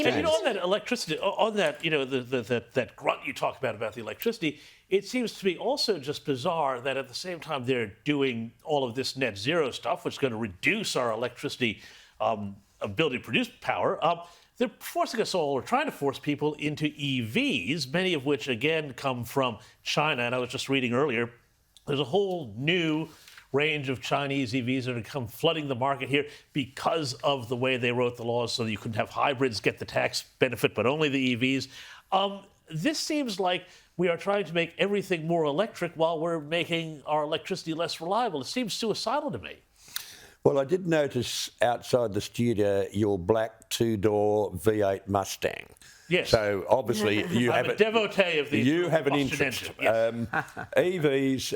And on that electricity, on that, that grunt you talk about the electricity, it seems to be also just bizarre that at the same time they're doing all of this net zero stuff, which is going to reduce our electricity ability to produce power. They're forcing us all, or trying to force people into EVs, many of which, again, come from China. And I was just reading earlier, there's a whole new range of Chinese EVs that are come flooding the market here because of the way they wrote the laws so that you couldn't have hybrids get the tax benefit, but only the EVs. This seems like we are trying to make everything more electric while we're making our electricity less reliable. It seems suicidal to me. Well, I did notice outside the studio your black two-door V8 Mustang. Yes. So obviously you have I'm a devotee of these. You have an interest. Yes. EVs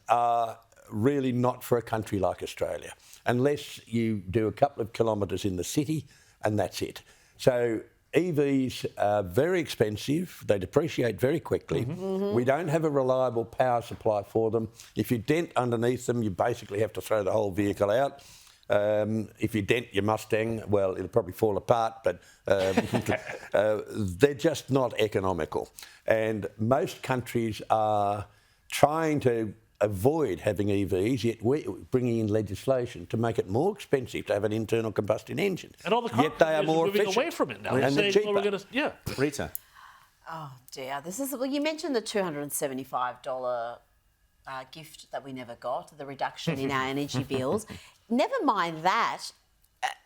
are really not for a country like Australia, unless you do a couple of kilometres in the city, and that's it. So EVs are very expensive. They depreciate very quickly. We don't have a reliable power supply for them. If you dent underneath them, you basically have to throw the whole vehicle out. If you dent your Mustang, well, it'll probably fall apart, but they're just not economical. And most countries are trying to avoid having EVs, yet we're bringing in legislation to make it more expensive to have an internal combustion engine. And all the car yet they are more moving efficient. away from it now. And they're cheaper. Rita. Oh dear, well, you mentioned the $275 gift that we never got, the reduction in our energy bills. Never mind that,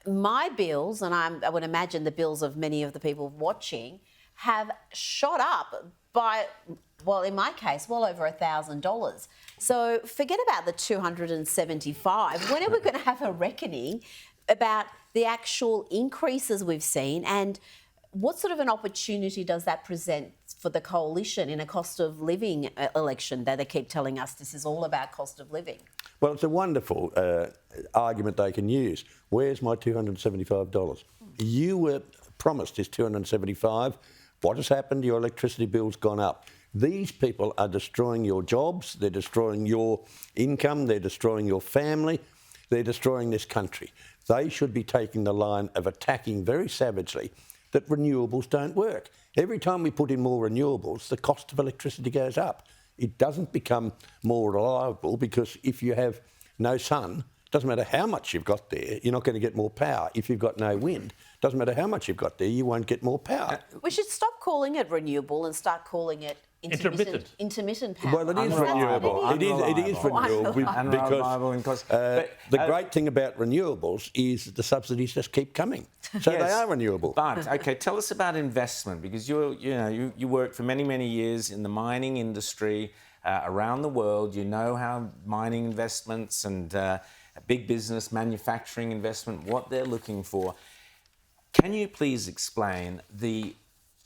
my bills, and I would imagine the bills of many of the people watching, have shot up by, well, in my case, well over $1,000. So forget about the 275. When are we going to have a reckoning about the actual increases we've seen, and what sort of an opportunity does that present for the coalition in a cost of living election that they keep telling us this is all about cost of living? Well, it's a wonderful argument they can use. Where's my $275? You were promised this $275. What has happened? Your electricity bill's gone up. These people are destroying your jobs, they're destroying your income, they're destroying your family, they're destroying this country. They should be taking the line of attacking very savagely that renewables don't work. Every time we put in more renewables, the cost of electricity goes up. It doesn't become more reliable because if you have no sun, doesn't matter how much you've got there, you're not going to get more power. If you've got no wind, doesn't matter how much you've got there, you won't get more power. We should stop calling it renewable and start calling it intermittent power. Well, it is renewable. It is renewable because the great thing about renewables is the subsidies just keep coming, so they are renewable. But okay, tell us about investment, because you worked for many years in the mining industry around the world. You know how mining investments and big business manufacturing investment, what they're looking for. Can you please explain the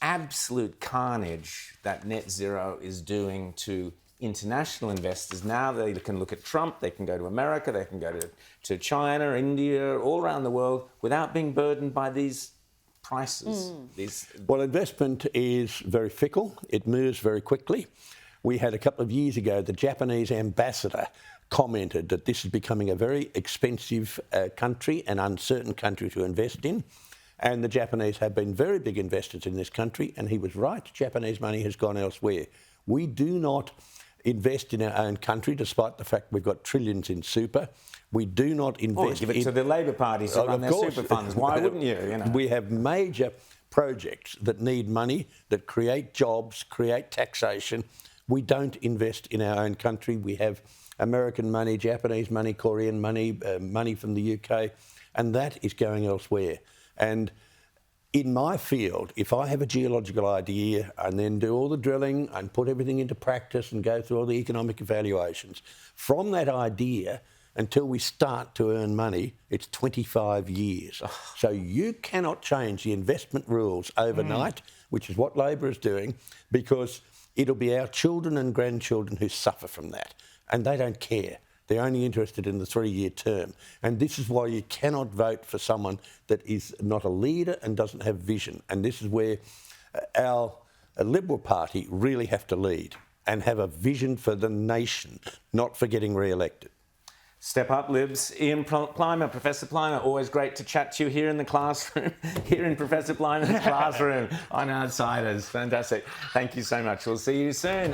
absolute carnage that net zero is doing to international investors? Now they can look at Trump, they can go to America, they can go to China, India, all around the world without being burdened by these prices. Well, investment is very fickle. It moves very quickly. We had a couple of years ago, the Japanese ambassador commented that this is becoming a very expensive country, an uncertain country to invest in. And the Japanese have been very big investors in this country, and he was right. Japanese money has gone elsewhere. We do not invest in our own country, despite the fact we've got trillions in super. We do not invest give it to the Labor Party to run their super funds. Why wouldn't you? We have major projects that need money, that create jobs, create taxation. We don't invest in our own country. We have American money, Japanese money, Korean money, money from the UK, and that is going elsewhere. And in my field, if I have a geological idea and then do all the drilling and put everything into practice and go through all the economic evaluations, from that idea until we start to earn money, it's 25 years. So you cannot change the investment rules overnight, which is what Labor is doing, because it'll be our children and grandchildren who suffer from that. And they don't care. They're only interested in the 3-year term. And this is why you cannot vote for someone that is not a leader and doesn't have vision. And this is where our Liberal Party really have to lead and have a vision for the nation, not for getting re-elected. Step up, Libs. Ian Plimer, Professor Plimer, always great to chat to you here in the classroom, here in Professor Plimer's classroom on Outsiders. Fantastic. Thank you so much. We'll see you soon.